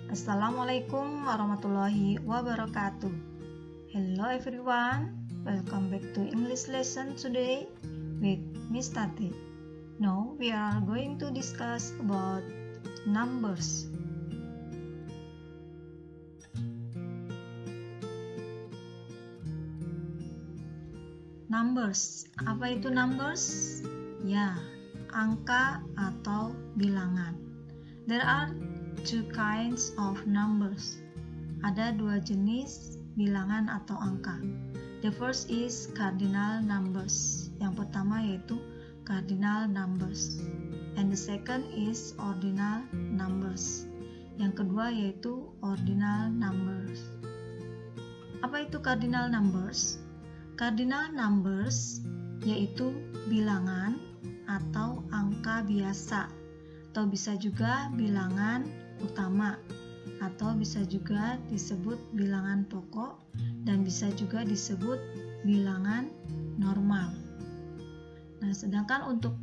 Assalamualaikum warahmatullahi wabarakatuh. Hello everyone, welcome back to English lesson today with Miss Tati. Now we are going to discuss about numbers. Numbers, apa itu numbers? Ya, angka atau bilangan. There are two kinds of numbers. Ada dua jenis bilangan atau angka. The first is cardinal numbers. Yang pertama yaitu cardinal numbers. And the second is ordinal numbers. Yang kedua yaitu ordinal numbers. Apa itu cardinal numbers? Cardinal numbers yaitu bilangan atau angka biasa, atau bisa juga bilangan utama, atau bisa juga disebut bilangan pokok, dan bisa juga disebut bilangan normal. Nah, sedangkan untuk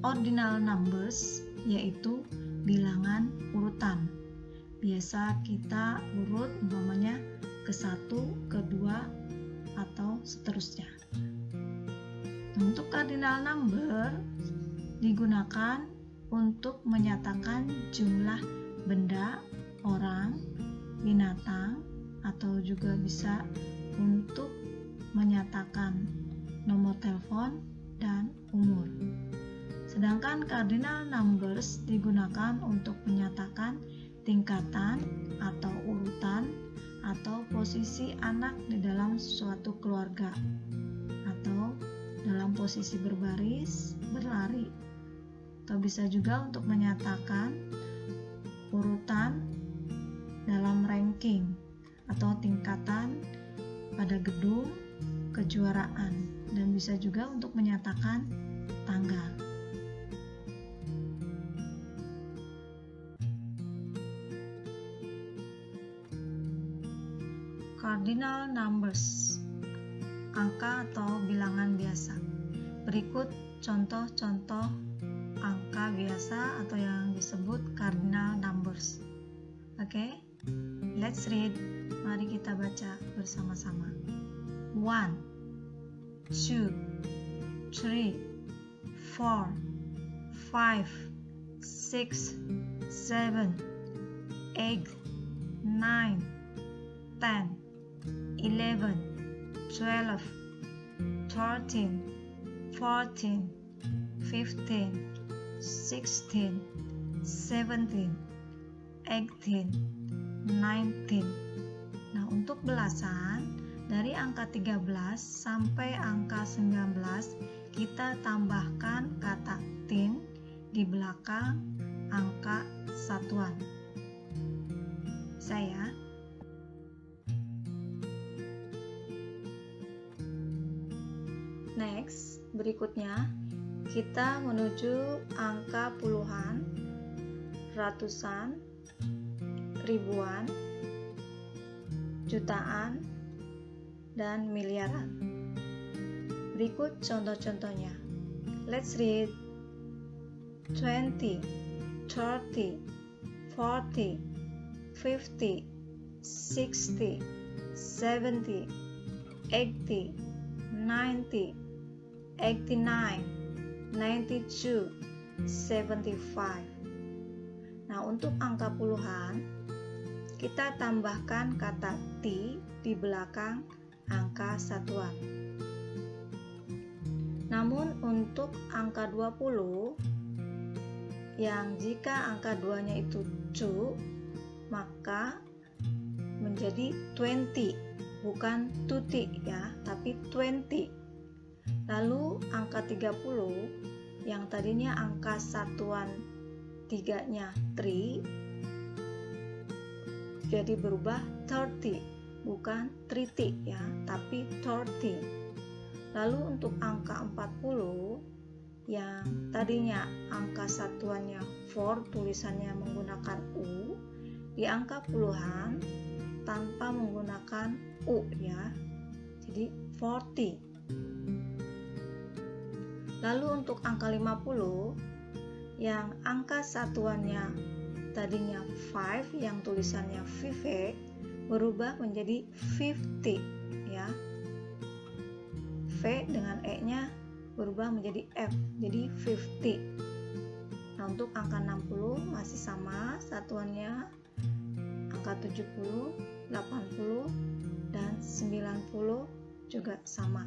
ordinal numbers yaitu bilangan urutan. Biasa kita urut umpamanya ke 1, ke 2, atau seterusnya. Nah, untuk cardinal number digunakan untuk menyatakan jumlah benda, orang, binatang, atau juga bisa untuk menyatakan nomor telepon dan umur. Sedangkan cardinal numbers digunakan untuk menyatakan tingkatan atau urutan atau posisi anak di dalam suatu keluarga, atau dalam posisi berbaris, berlari, atau bisa juga untuk menyatakan urutan dalam ranking atau tingkatan pada gedung kejuaraan, dan bisa juga untuk menyatakan tanggal. Cardinal numbers, angka atau bilangan biasa. Berikut contoh-contoh angka biasa atau yang disebut cardinal numbers. Oke, let's read. Mari kita baca bersama-sama. 1, 2, 3, 4, 5, 6, 7, 8, 9, 10, 11, 12, 13, 14, 15, 16, 17, 18, 19. Nah, untuk belasan dari angka 13 sampai angka 19 kita tambahkan kata tin di belakang angka satuan. Saya Next, berikutnya kita menuju angka puluhan, ratusan, ribuan, jutaan, dan miliaran. Berikut contoh-contohnya. Let's read. 20, 30, 40, 50, 60, 70, 80, 90, 89, 92, 75. Nah, untuk angka puluhan kita tambahkan kata T di belakang angka satuan. Namun untuk angka 20 yang jika angka 2-nya itu 2, maka menjadi 20, bukan 20 ya, tapi 20. Lalu angka 30 yang tadinya angka satuan 3-nya 3 jadi berubah 30, bukan 30 ya, tapi 30. Lalu untuk angka 40 yang tadinya angka satuannya 4, tulisannya menggunakan U, di angka puluhan tanpa menggunakan U ya, jadi 40. Lalu untuk angka 50 yang angka satuannya tadinya 5 yang tulisannya Vivek berubah menjadi 50 ya. V dengan E-nya berubah menjadi F, jadi 50. Nah, untuk angka 60 masih sama satuannya, angka 70, 80, dan 90 juga sama.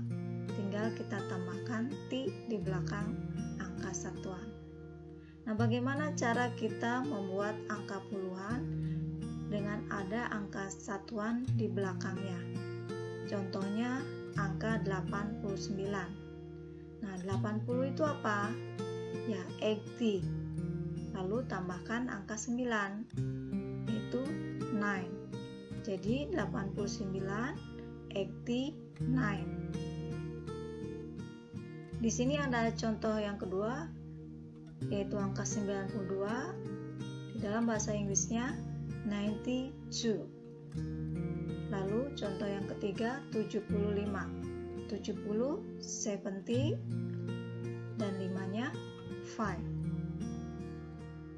Tinggal kita tambahkan T di belakang angka satuan. Nah, bagaimana cara kita membuat angka puluhan dengan ada angka satuan di belakangnya? Contohnya angka 89. Nah, 80 itu apa? Ya, 80. Lalu tambahkan angka 9, yaitu 9. Jadi 89, 89. Di sini ada contoh yang kedua, yaitu angka 92. Di dalam bahasa Inggrisnya 92. Lalu contoh yang ketiga 75. 70, 70, dan 5-nya 5.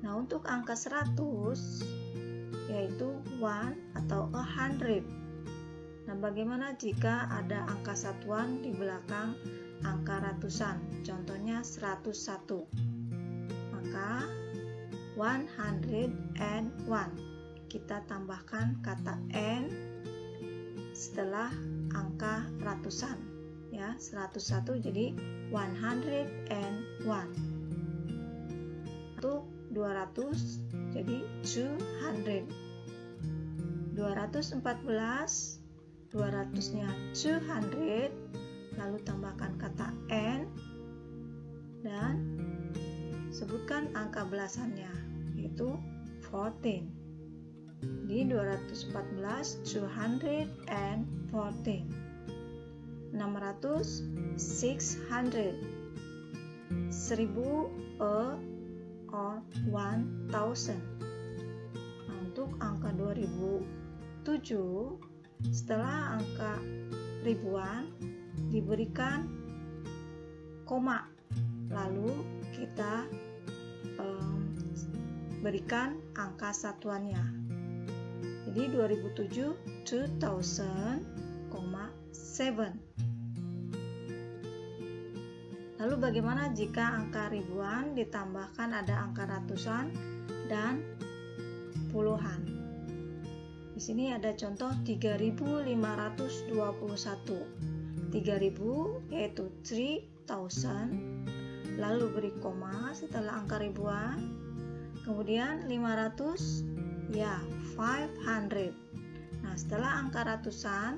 Nah, untuk angka 100 yaitu 1 atau 100. Nah, bagaimana jika ada angka satuan di belakang angka ratusan? Contohnya 101. Maka 101. Kita tambahkan kata n setelah angka ratusan. Ya, 101 jadi 101. Untuk 200 jadi 200. 214, 200-nya 200, lalu tambahkan kata n dan sebutkan angka belasannya, yaitu 14. Di 214, 214. 600, 600. 1000, or 1000. Nah, untuk angka 2007, setelah angka ribuan diberikan koma, lalu kita berikan angka satuannya. Jadi 2007, 2000,7. Lalu bagaimana jika angka ribuan ditambahkan ada angka ratusan dan puluhan? Di sini ada contoh 3521. 3000 yaitu 3000, lalu beri koma setelah angka ribuan. Kemudian 500 ya 500. Nah, setelah angka ratusan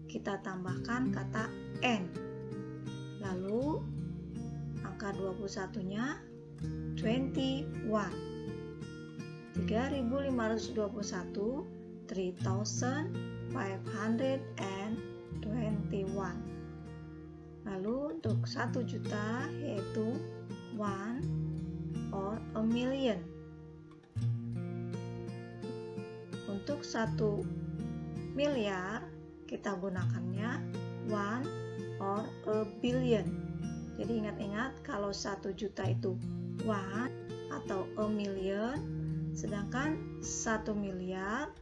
kita tambahkan kata n. Lalu angka 21-nya 21. 3521, 3521. Lalu untuk 1 juta yaitu 1 or a million. Untuk 1 miliar kita gunakannya 1 or a billion. Jadi ingat-ingat kalau 1 juta itu 1 atau a million, sedangkan 1 miliar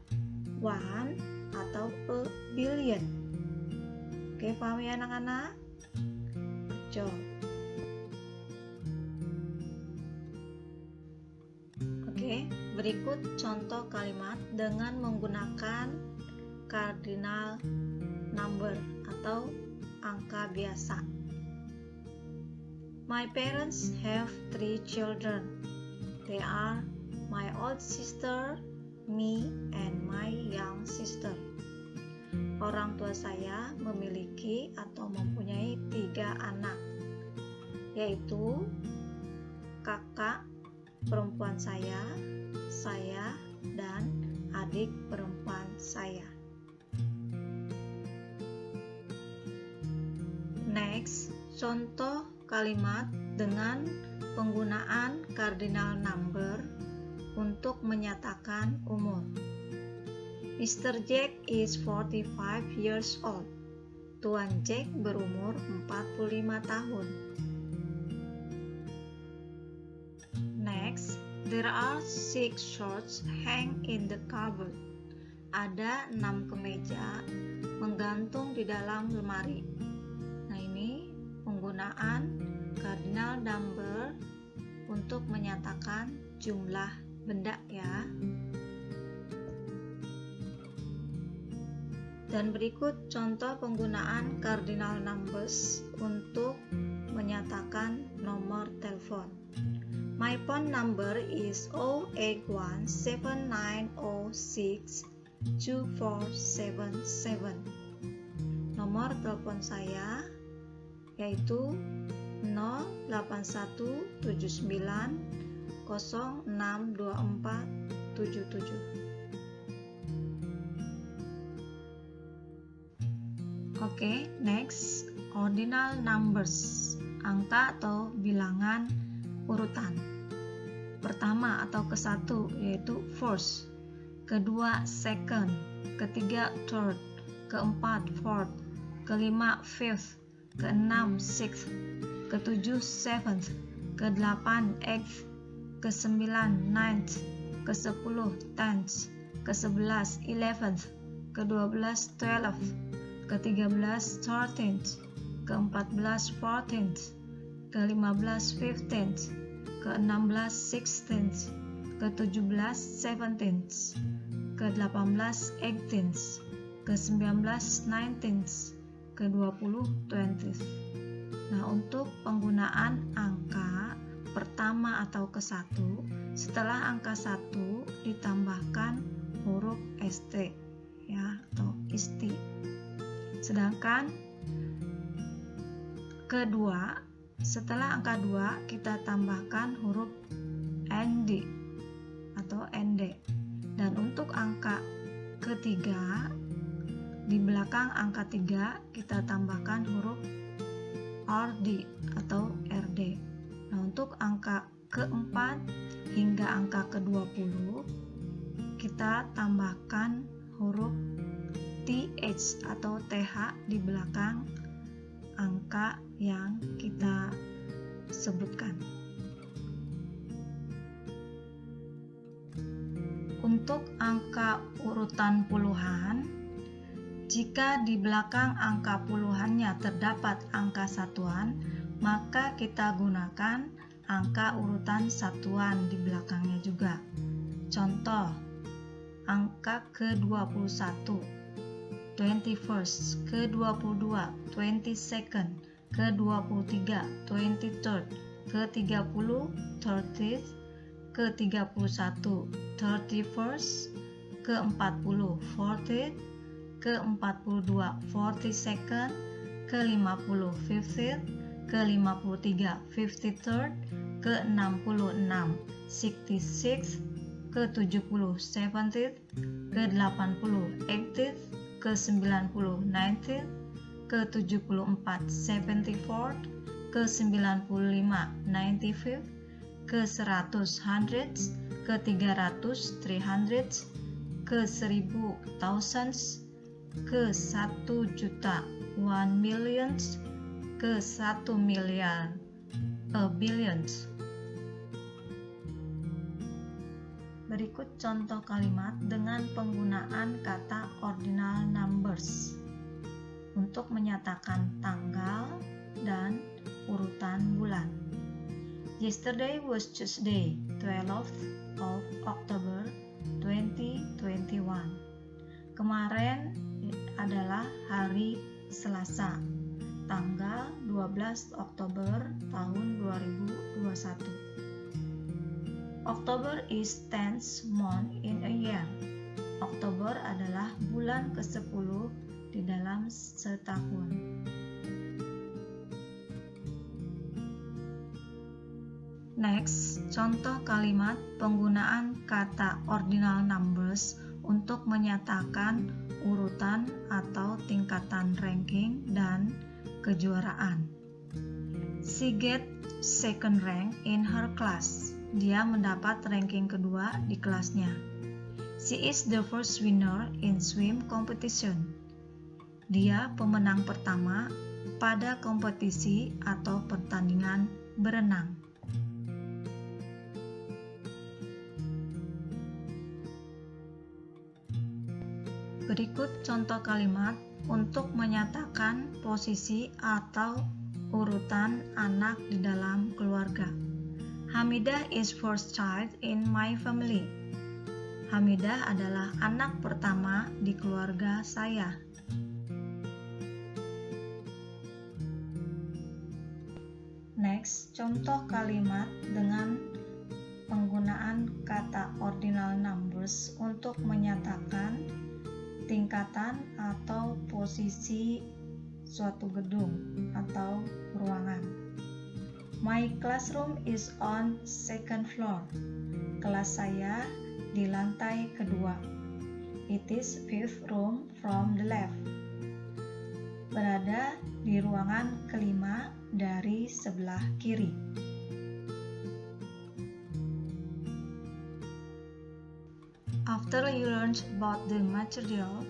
1 atau a billion. Oke, paham ya anak-anak? Good job. Oke, berikut contoh kalimat dengan menggunakan cardinal number atau angka biasa. My parents have 3 children. They are my old sister, me, and my young sister. Orang tua saya memiliki atau mempunyai 3 anak, yaitu kakak perempuan saya, dan adik perempuan saya. Next, contoh kalimat dengan penggunaan cardinal number untuk menyatakan umur. Mr. Jack is 45 years old. Tuan Jack berumur 45 tahun. Next, There are 6 shorts hang in the cupboard. Ada 6 kemeja menggantung di dalam lemari. Nah, ini penggunaan cardinal number untuk menyatakan jumlah benda ya. Dan berikut contoh penggunaan cardinal numbers untuk menyatakan nomor telepon. My phone number is 08179062477. Nomor telepon saya yaitu 08179062477. Oke, next, ordinal numbers, angka atau bilangan urutan. Pertama atau ke-1 yaitu first, kedua second, ketiga third, keempat fourth, kelima fifth, keenam sixth, ketujuh seventh, kedelapan eighth, kesembilan ninth, kesepuluh tenth, kesebelas eleventh, kedua-belas twelfth, ke-13 13th, ke-14 14th, ke-15 15th, ke-16 16th, ke-17 17th, ke-18 18th, ke-19 19th, ke-20 20th. Nah, untuk penggunaan angka pertama atau ke-1, setelah angka 1 ditambahkan huruf ST ya, atau isti. Sedangkan kedua, setelah angka 2 kita tambahkan huruf ND atau ND. Dan untuk angka ketiga, di belakang angka 3 kita tambahkan huruf RD atau RD. Nah, untuk angka keempat hingga angka ke-20 kita tambahkan huruf TH atau TH di belakang angka yang kita sebutkan. Untuk angka urutan puluhan, jika di belakang angka puluhannya terdapat angka satuan, maka kita gunakan angka urutan satuan di belakangnya juga. Contoh, angka ke-21 21st, ke-22 22nd, ke-23 23rd, ke-30 30th, ke-31 31st, ke-40 40th, ke-42 42nd, ke-50 50th, ke-53 53rd, ke-66 66th, ke-70 70th, ke-80 80th, ke-90 90th, ke-74 74th, ke-95 95th, ke-100 100th, ke-300 300th, ke-1000 thousands, ke-1 juta 1 millions, ke-1 miliar billions. Berikut contoh kalimat dengan penggunaan kata ordinal numbers untuk menyatakan tanggal dan urutan bulan. Yesterday was Tuesday, 12th of October 2021. Kemarin adalah hari Selasa, tanggal 12 Oktober tahun 2021. October is 10th month in a year. Oktober adalah bulan ke-10 di dalam setahun. Next, contoh kalimat penggunaan kata ordinal numbers untuk menyatakan urutan atau tingkatan ranking dan kejuaraan. She get second rank in her class. Dia mendapat ranking kedua di kelasnya. She is the first winner in swim competition. Dia pemenang pertama pada kompetisi atau pertandingan berenang. Berikut contoh kalimat untuk menyatakan posisi atau urutan anak di dalam keluarga. Hamidah is first child in my family. Hamidah adalah anak pertama di keluarga saya. Next, contoh kalimat dengan penggunaan kata ordinal numbers untuk menyatakan tingkatan atau posisi suatu gedung atau ruangan. My classroom is on second floor. Kelas saya di lantai kedua. It is fifth room from the left. Berada di ruangan kelima dari sebelah kiri. After you learn about the material,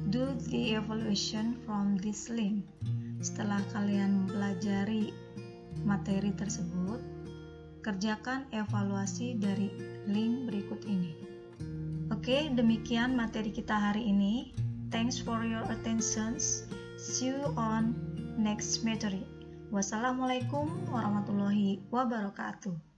do the evaluation from this link. Setelah kalian mempelajari materi tersebut, kerjakan evaluasi dari link berikut ini. Oke, demikian materi kita hari ini. Thanks for your attention. See you on next materi. Wassalamualaikum warahmatullahi wabarakatuh.